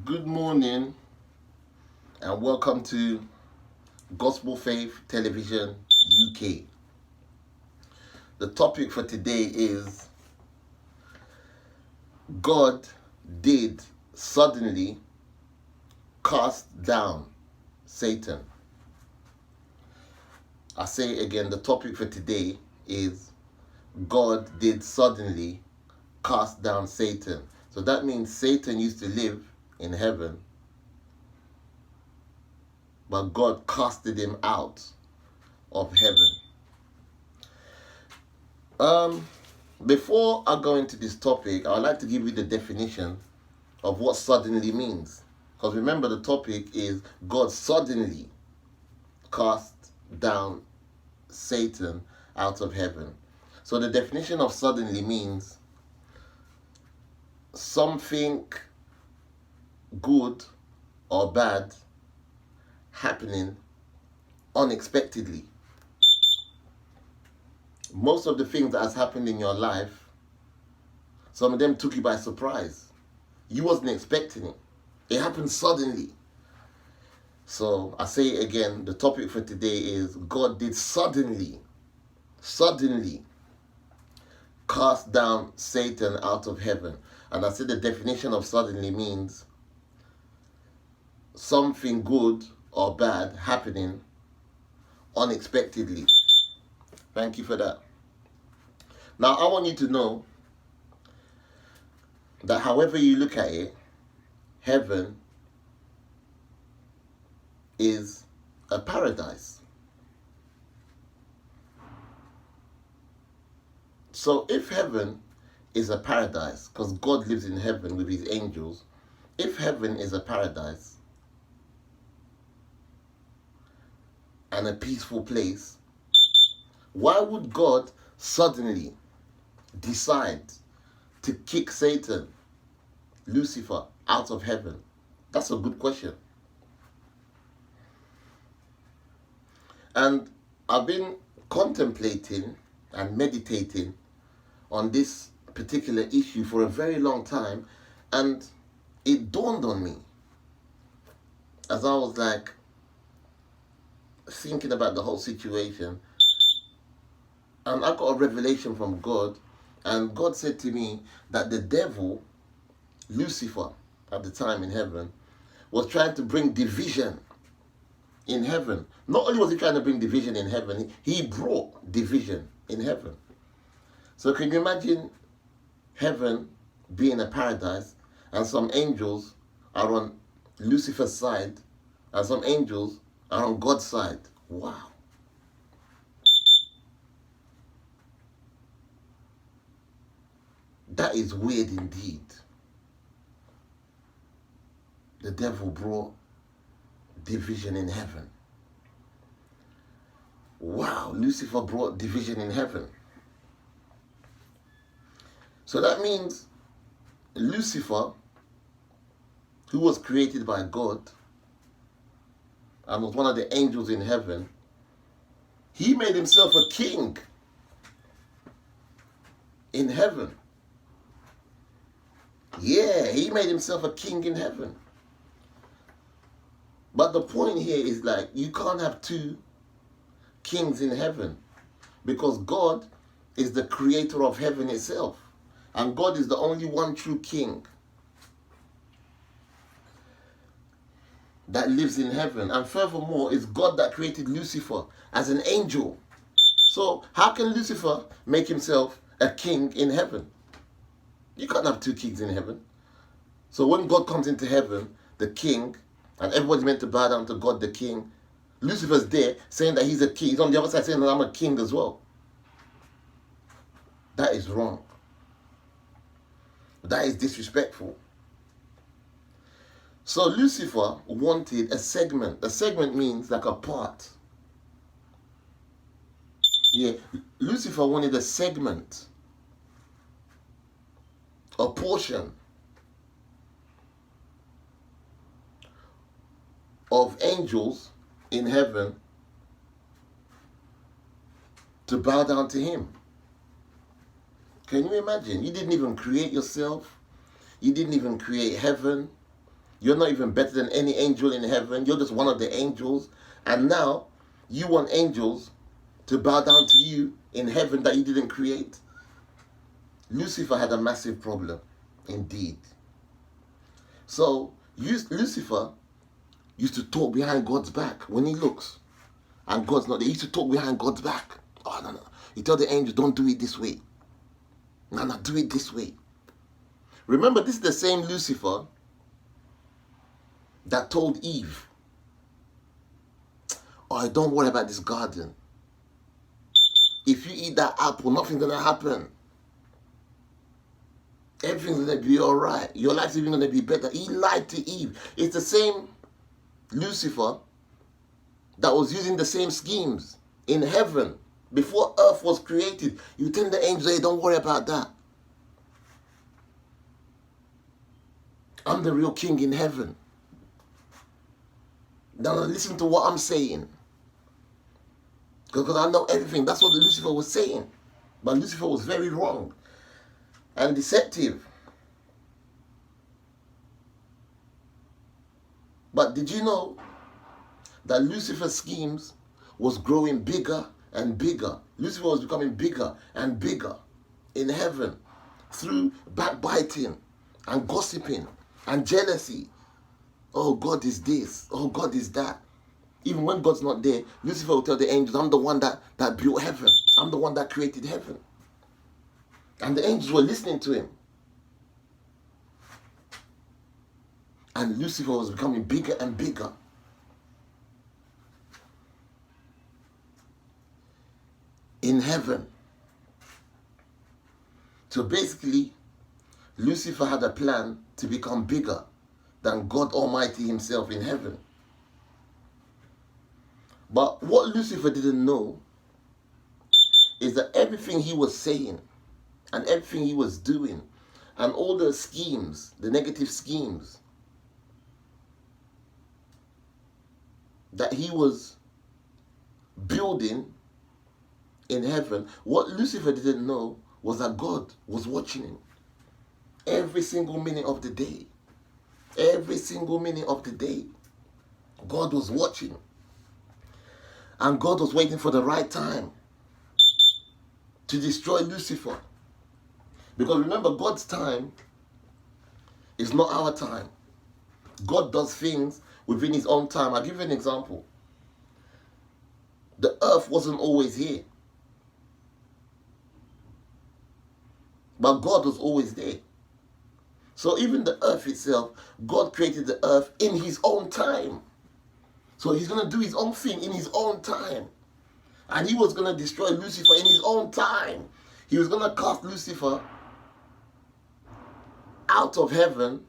Good morning and welcome to Gospel Faith Television UK. The topic for today is God did suddenly cast down Satan. I say it again, the topic for today is God did suddenly cast down Satan. So that means Satan used to live in heaven, but God casted him out of heaven. Before I go into this topic, I would like to give you the definition of what suddenly means. Because remember, the topic is God suddenly cast down Satan out of heaven. So the definition of suddenly means something good or bad happening unexpectedly. Most of the things that has happened in your life, some of them took you by surprise. You wasn't expecting it. It happened suddenly. So I say it again, the topic for today is God did suddenly cast down Satan out of heaven. And I said the definition of suddenly means something good or bad happening unexpectedly. Thank you for that. Now I want you to know that however you look at it, heaven is a paradise. So if heaven is a paradise, because God lives in heaven with his angels, if heaven is a paradise and a peaceful place, why would God suddenly decide to kick Satan, Lucifer, out of heaven? That's a good question. And I've been contemplating and meditating on this particular issue for a very long time, and it dawned on me as I was like thinking about the whole situation, and I got a revelation from God, and God said to me that the devil, Lucifer, at the time in heaven, was trying to bring division in heaven. Not only was he trying to bring division in heaven, he brought division in heaven. So can you imagine heaven being a paradise and some angels are on Lucifer's side and some angels are on God's side? Wow. That is weird indeed. The devil brought division in heaven. Wow, Lucifer brought division in heaven. So that means Lucifer, who was created by God and was one of the angels in heaven, he made himself a king in heaven. Yeah, he made himself a king in heaven. But the point here is like, you can't have two kings in heaven because God is the creator of heaven itself. And God is the only one true king that lives in heaven. And furthermore, it's God that created Lucifer as an angel. So how can Lucifer make himself a king in heaven? You can't have two kings in heaven. So when God comes into heaven, the king, and everybody's meant to bow down to God the king, Lucifer's there saying that he's a king. He's on the other side saying that I'm a king as well. That is wrong. That is disrespectful. So Lucifer wanted a segment. A segment means like a part. Yeah, Lucifer wanted a segment, a portion of angels in heaven to bow down to him. Can you imagine? You didn't even create yourself. You didn't even create heaven. You're not even better than any angel in heaven. You're just one of the angels. And now you want angels to bow down to you in heaven that you didn't create. Lucifer had a massive problem, indeed. So Lucifer used to talk behind God's back when he looks, and God's not there. He used to talk behind God's back. Oh, no. He told the angels, don't do it this way. No, do it this way. Remember, this is the same Lucifer that told Eve, oh, don't worry about this garden. If you eat that apple, nothing's going to happen. Everything's going to be all right. Your life's even going to be better. He lied to Eve. It's the same Lucifer that was using the same schemes in heaven. Before earth was created, you tell the angels, hey, don't worry about that. I'm the real king in heaven. Now listen to what I'm saying. Because I know everything. That's what Lucifer was saying. But Lucifer was very wrong and deceptive. But did you know that Lucifer's schemes was growing bigger and bigger? Lucifer was becoming bigger and bigger in heaven through backbiting and gossiping and jealousy. Oh, God is this. Oh, God is that. Even when God's not there, Lucifer will tell the angels, I'm the one that built heaven. I'm the one that created heaven. And the angels were listening to him. And Lucifer was becoming bigger and bigger. In heaven. So basically, Lucifer had a plan to become bigger than God Almighty himself in heaven. But what Lucifer didn't know is that everything he was saying and everything he was doing and all the schemes, the negative schemes that he was building in heaven, what Lucifer didn't know was that God was watching him every single minute of the day. Every single minute of the day, God was watching. And God was waiting for the right time to destroy Lucifer. Because remember, God's time is not our time. God does things within his own time. I'll give you an example. The earth wasn't always here. But God was always there. So even the earth itself, God created the earth in his own time. So he's going to do his own thing in his own time. And he was going to destroy Lucifer in his own time. He was going to cast Lucifer out of heaven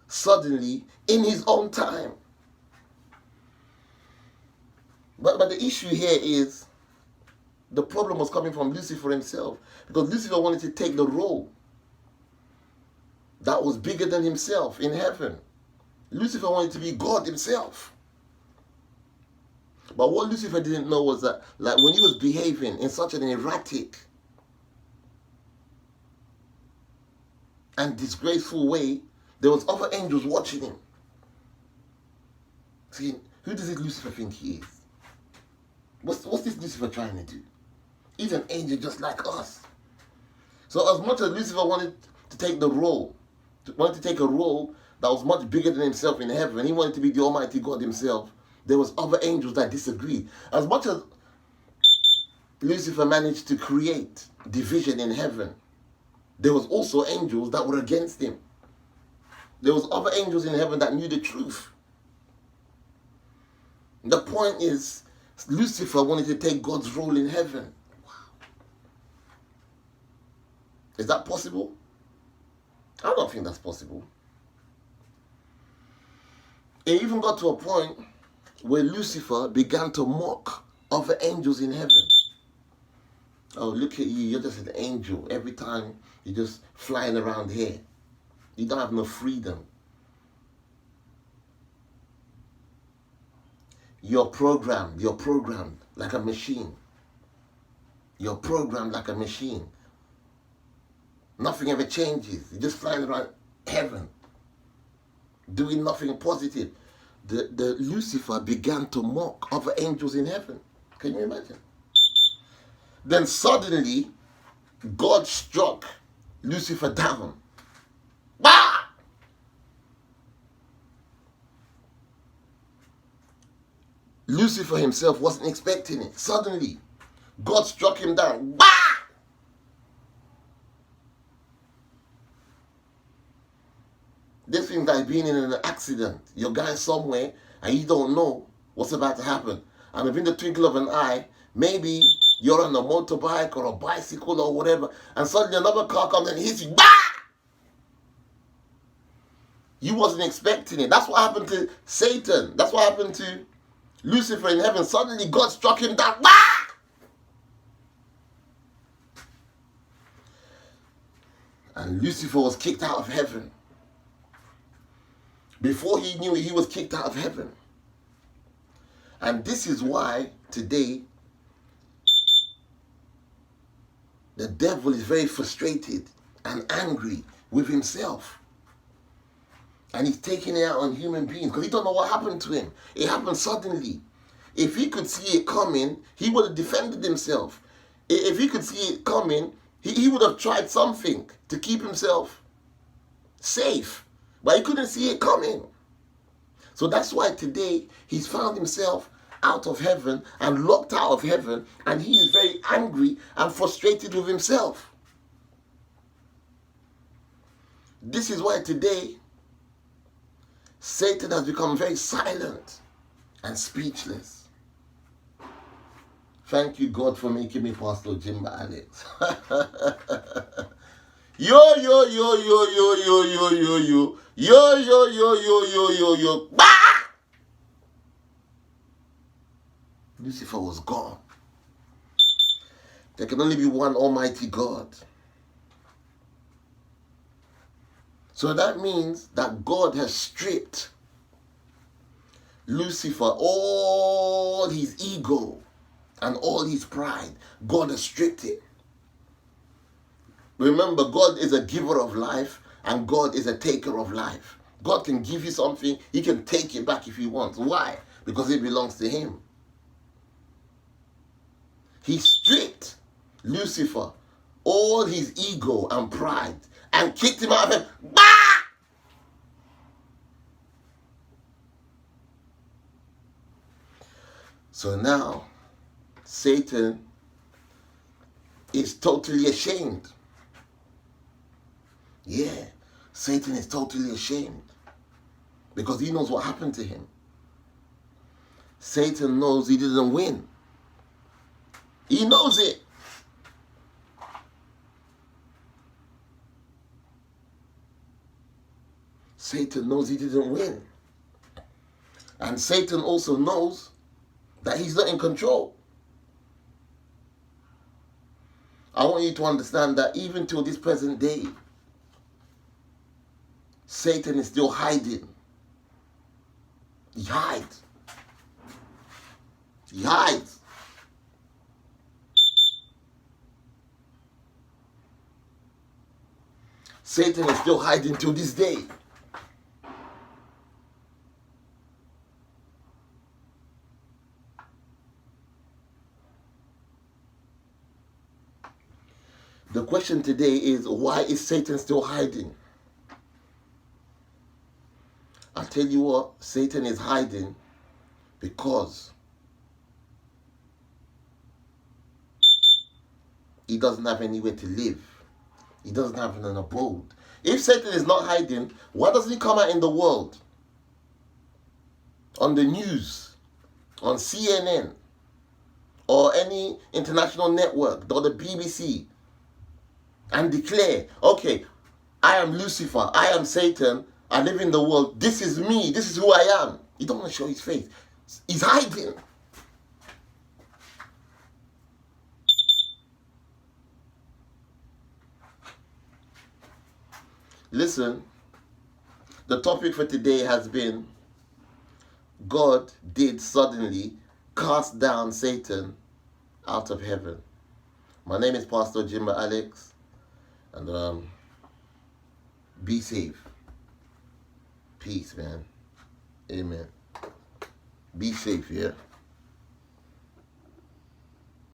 suddenly in his own time. But the issue here is the problem was coming from Lucifer himself. Because Lucifer wanted to take the role that was bigger than himself in heaven. Lucifer wanted to be God himself. But what Lucifer didn't know was that, like, when he was behaving in such an erratic and disgraceful way, there was other angels watching him. See, who does this Lucifer think he is? What's this Lucifer trying to do? He's an angel just like us. So as much as Lucifer wanted to take the role, wanted to take a role that was much bigger than himself in heaven, he wanted to be the Almighty God himself, there was other angels that disagreed. As much as Lucifer managed to create division in heaven, there was also angels that were against him. There was other angels in heaven that knew the truth. The point is, Lucifer wanted to take God's role in heaven. Wow. Is that possible? I don't think that's possible. It even got to a point where Lucifer began to mock other angels in heaven. Oh, look at you, you're just an angel. Every time you're just flying around here. You don't have no freedom. You're programmed like a machine. You're programmed like a machine. Nothing ever changes. You're just flying around heaven. doing nothing positive. The Lucifer began to mock other angels in heaven. Can you imagine? Then suddenly, God struck Lucifer down. Bah! Lucifer himself wasn't expecting it. Suddenly, God struck him down. Bah! This thing like being in an accident. You're going somewhere and you don't know what's about to happen. And within the twinkle of an eye, maybe you're on a motorbike or a bicycle or whatever, and suddenly another car comes and hits you. Bah! You wasn't expecting it. That's what happened to Satan. That's what happened to Lucifer in heaven. Suddenly God struck him down. Bah! And Lucifer was kicked out of heaven. Before he knew it, he was kicked out of heaven. And this is why today the devil is very frustrated and angry with himself. And he's taking it out on human beings because he don't know what happened to him. It happened suddenly. If he could see it coming, he would have defended himself. If he could see it coming, he would have tried something to keep himself safe. But he couldn't see it coming. So that's why today he's found himself out of heaven and locked out of heaven, and he is very angry and frustrated with himself. This is why today Satan has become very silent and speechless. Thank you, God, for making me Pastor Jimba Alex. Yo, yo, yo, yo, yo, yo, yo, yo, yo. Yo, yo, yo, yo, yo, yo, yo. Bah! Lucifer was gone. There can only be one Almighty God. So that means that God has stripped Lucifer all his ego and all his pride. God has stripped it. Remember, God is a giver of life and God is a taker of life. God can give you something, he can take it back if he wants. Why? Because it belongs to him. He stripped Lucifer all his ego and pride and kicked him out of heaven. Bah! So now, Satan is totally ashamed. Yeah, Satan is totally ashamed because he knows what happened to him. Satan knows he didn't win. He knows it. Satan knows he didn't win. And Satan also knows that he's not in control. I want you to understand that even till this present day, Satan is still hiding. He hides. He hides. Satan is still hiding till this day. The question today is, why is Satan still hiding? I'll tell you what, Satan is hiding because he doesn't have anywhere to live. He doesn't have an abode. If Satan is not hiding, why doesn't he come out in the world? On the news, on CNN, or any international network, or the BBC, and declare, okay, I am Lucifer, I am Satan, I live in the world, this is me, this is who I am. He don't want to show his face. He's hiding. Listen, the topic for today has been, God did suddenly cast down Satan out of heaven. My name is Pastor Jimba Alex, and be safe. Peace, man. Amen. Be safe, yeah?